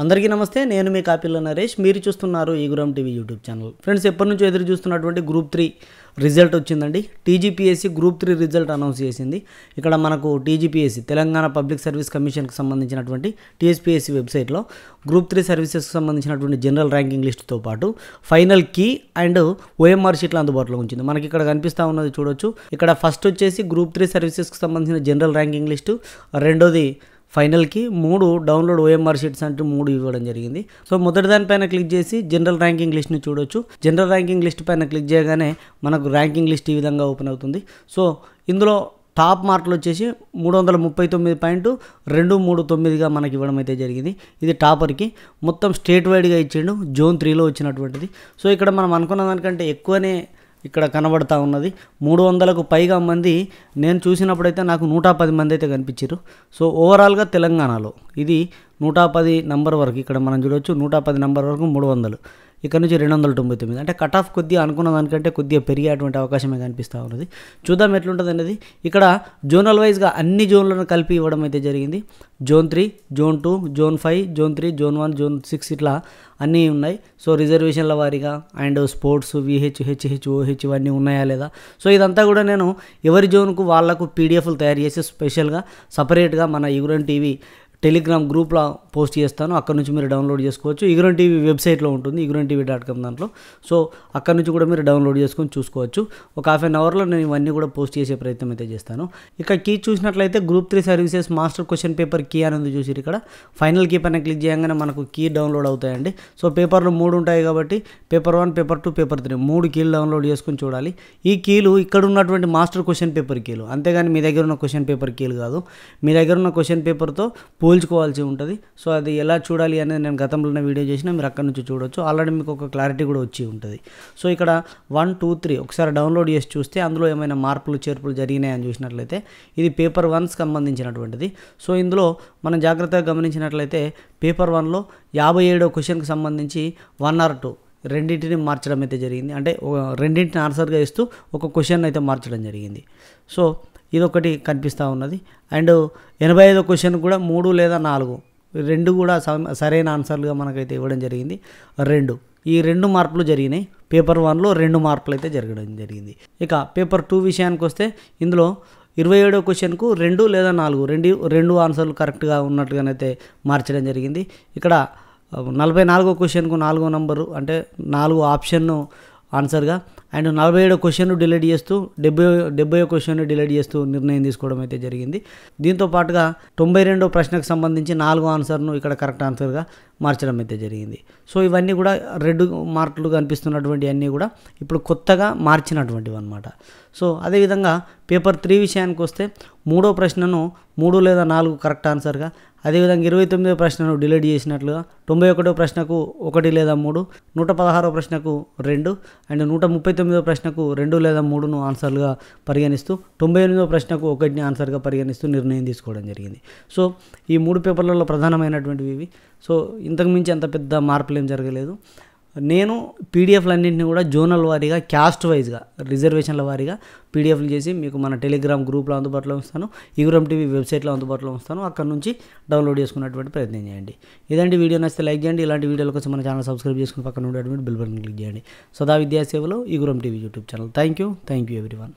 అందరికీ నమస్తే. నేను మీ కాపిల్ల నరేష్. మీరు చూస్తున్నారు ఈగురం టీవీ యూట్యూబ్ ఛానల్. ఫ్రెండ్స్, ఎప్పటి నుంచో ఎదురు చూస్తున్నటువంటి గ్రూప్ 3 రిజల్ట్ వచ్చిందండి. టీజీపీఎస్సీ గ్రూప్ 3 రిజల్ట్ అనౌన్స్ చేసింది. ఇక్కడ మనకు టీజీపీఎస్సీ తెలంగాణ పబ్లిక్ సర్వీస్ కమిషన్కి సంబంధించినటువంటి టీఎస్పీఎస్సీ వెబ్సైట్లో గ్రూప్ 3 సర్వీసెస్కి సంబంధించినటువంటి జనరల్ ర్యాంకింగ్ లిస్టుతో పాటు ఫైనల్ కీ అండ్ ఓఎంఆర్ షీట్లు అందుబాటులో ఉంచింది. మనకి ఇక్కడ కనిపిస్తూ ఉన్నది చూడొచ్చు. ఇక్కడ ఫస్ట్ వచ్చేసి గ్రూప్ 3 సర్వీసెస్కి సంబంధించిన జనరల్ ర్యాంకింగ్ లిస్టు, రెండోది ఫైనల్కి, 3 డౌన్లోడ్ ఓఎంఆర్ షీట్స్ అంటూ 3 ఇవ్వడం జరిగింది. సో మొదటి దానిపైన క్లిక్ చేసి జనరల్ ర్యాంకింగ్ లిస్ట్ని చూడొచ్చు. జనరల్ ర్యాంకింగ్ లిస్ట్ పైన క్లిక్ చేయగానే మనకు ర్యాంకింగ్ లిస్ట్ ఈ విధంగా ఓపెన్ అవుతుంది. సో ఇందులో టాప్ మార్కులు వచ్చేసి 339.239గా మనకి ఇవ్వడం అయితే జరిగింది. ఇది టాపర్కి. మొత్తం స్టేట్ వైడ్గా ఇచ్చిండు, జోన్ 3లో వచ్చినటువంటిది. సో ఇక్కడ మనం అనుకున్న దానికంటే ఎక్కువనే ఇక్కడ కనబడతా ఉన్నది. 300కు పైగా మంది నేను చూసినప్పుడైతే నాకు 110 మంది అయితే కనిపించారు. సో ఓవరాల్గా తెలంగాణలో ఇది 110 నంబర్ వరకు ఇక్కడ మనం చూడవచ్చు. 110 నంబర్ వరకు 300, ఇక్కడ నుంచి 299. అంటే కట్ ఆఫ్ కొద్దిగా అనుకున్న దానికంటే కొద్దిగా పెరిగేటువంటి అవకాశమే కనిపిస్తూ ఉన్నది. చూద్దాం ఎట్లుంటుంది అనేది. ఇక్కడ జోనల్ వైజ్గా అన్ని జోన్లను కలిపి ఇవ్వడం అయితే జరిగింది. Zone 3, zone 2, zone 5, zone 3, zone 1, zone 6 ఇట్లా అన్నీ ఉన్నాయి. సో రిజర్వేషన్ల వారీగా and sports, VH, HH, OH ఇవన్నీ ఉన్నాయా లేదా. సో ఇదంతా కూడా నేను ఎవరి జోన్కు వాళ్ళకు పీడిఎఫ్లు తయారు చేసి స్పెషల్గా సపరేట్గా మన ఈగురం టీవీ టెలిగ్రామ్ గ్రూప్లో పోస్ట్ చేస్తాను. అక్కడ నుంచి మీరు డౌన్లోడ్ చేసుకోవచ్చు. ఈగురం టీవీ వెబ్సైట్లో ఉంటుంది, eguramtv.com దాంట్లో. సో అక్కడ నుంచి కూడా మీరు డౌన్లోడ్ చేసుకొని చూసుకోవచ్చు. ఒక హాఫ్ అన్ అవర్లో నేను ఇవన్నీ కూడా పోస్ట్ చేసే ప్రయత్నం అయితే చేస్తాను. ఇక కీ చూసినట్లయితే group 3 services master question paper key అనేది చూసి ఇక్కడ ఫైనల్ కీ పైన క్లిక్ చేయగానే మనకు కీ డౌన్లోడ్ అవుతాయండి. సో పేపర్లు 3 ఉంటాయి కాబట్టి పేపర్ 1, పేపర్ 2, పేపర్ 3 3 కీలు డౌన్లోడ్ చేసుకొని చూడాలి. ఈ కీలు ఇక్కడ ఉన్నటువంటి మాస్టర్ క్వశ్చన్ పేపర్ కీలు, అంతేగాని మీ దగ్గర ఉన్న క్వశ్చన్ పేపర్ కీలు కాదు. మీ దగ్గర ఉన్న క్వశ్చన్ పేపర్తో పోల్చుకోవాల్సి ఉంటుంది. సో అది ఎలా చూడాలి అనేది నేను గతంలోనే వీడియో చేసినా, మీరు అక్కడ నుంచి చూడవచ్చు. ఆల్రెడీ మీకు ఒక క్లారిటీ కూడా వచ్చి ఉంటుంది. సో ఇక్కడ 1, 2, 3 ఒకసారి డౌన్లోడ్ చేసి చూస్తే అందులో ఏమైనా మార్పులు చేర్పులు జరిగినాయని చూసినట్లయితే ఇది పేపర్ 1కి సంబంధించినటువంటిది. సో ఇందులో మనం జాగ్రత్తగా గమనించినట్లయితే పేపర్ 1లో 57వ క్వశ్చన్కి సంబంధించి 1 or 2 రెండింటిని మార్చడం అయితే జరిగింది. అంటే రెండింటిని ఆన్సర్గా ఇస్తూ ఒక క్వశ్చన్ అయితే మార్చడం జరిగింది. సో ఇదొకటి కనిపిస్తూ ఉన్నది. అండ్ 85వ క్వశ్చన్ కూడా 3 లేదా 4 రెండు కూడా సరైన ఆన్సర్లుగా మనకైతే ఇవ్వడం జరిగింది. ఈ 2 మార్పులు జరిగినాయి. పేపర్ 1లో 2 మార్పులు అయితే జరగడం జరిగింది. ఇక పేపర్ 2 విషయానికి వస్తే ఇందులో 27వ క్వశ్చన్కు 2 లేదా 4 రెండు ఆన్సర్లు కరెక్ట్గా ఉన్నట్టుగానైతే మార్చడం జరిగింది. ఇక్కడ 44వ క్వశ్చన్కు 4వ నంబరు అంటే 4 ఆప్షన్ను ఆన్సర్గా అండ్ 47వ క్వశ్చన్ డిలీట్ చేస్తూ 70వ క్వశ్చన్ డిలీట్ చేస్తూ నిర్ణయం తీసుకోవడం అయితే జరిగింది. దీంతో పాటుగా 92వ ప్రశ్నకు సంబంధించి 4వ ఆన్సర్ను ఇక్కడ కరెక్ట్ ఆన్సర్గా మార్చడం అయితే జరిగింది. సో ఇవన్నీ కూడా రెడ్ మార్కులు కనిపిస్తున్నటువంటి అన్నీ కూడా ఇప్పుడు కొత్తగా మార్చినటువంటివి అన్నమాట. సో అదేవిధంగా పేపర్ 3 విషయానికి వస్తే 3వ ప్రశ్నను 3 లేదా 4 కరెక్ట్ ఆన్సర్గా, అదేవిధంగా 29వ ప్రశ్నను డిలీట్ చేసినట్లుగా, 91వ ప్రశ్నకు 1 లేదా 3, 116వ ప్రశ్నకు 2 అండ్ 139వ ప్రశ్నకు 2 లేదా 3ను ఆన్సర్లుగా పరిగణిస్తూ 98వ ప్రశ్నకు 1ని ఆన్సర్గా పరిగణిస్తూ నిర్ణయం తీసుకోవడం జరిగింది. సో ఈ 3 పేపర్లలో ప్రధానమైనటువంటివి ఇవి. సో ఇంతకు మించి అంత పెద్ద మార్పులు ఏం జరగలేదు. నేను పీడిఎఫ్లన్నింటినీ కూడా జోనల్ వారీగా, క్యాస్ట్ వైజ్గా, రిజర్వేషన్ల వారీగా పీడిఎఫ్లు చేసి మీకు మన టెలిగ్రామ్ గ్రూప్లో అందుబాటులో ఉంచుతాను, ఈగురం టీవీ వెబ్సైట్లో అందుబాటులో ఉంచుతాను. అక్కడ నుంచి డౌన్లోడ్ చేసుకున్నటువంటి ప్రయత్నం చేయండి. ఇదండి. వీడియో నచ్చితే లైక్ చేయండి. ఇలాంటి వీడియోల కోసం మన ఛానల్ సబ్స్క్రైబ్ చేసుకుని పక్కన ఉండేటువంటి బెల్ బటన్ క్లిక్ చేయండి. సదా విద్యాసేవలో ఈగురం TV YouTube channel. Thank you everyone.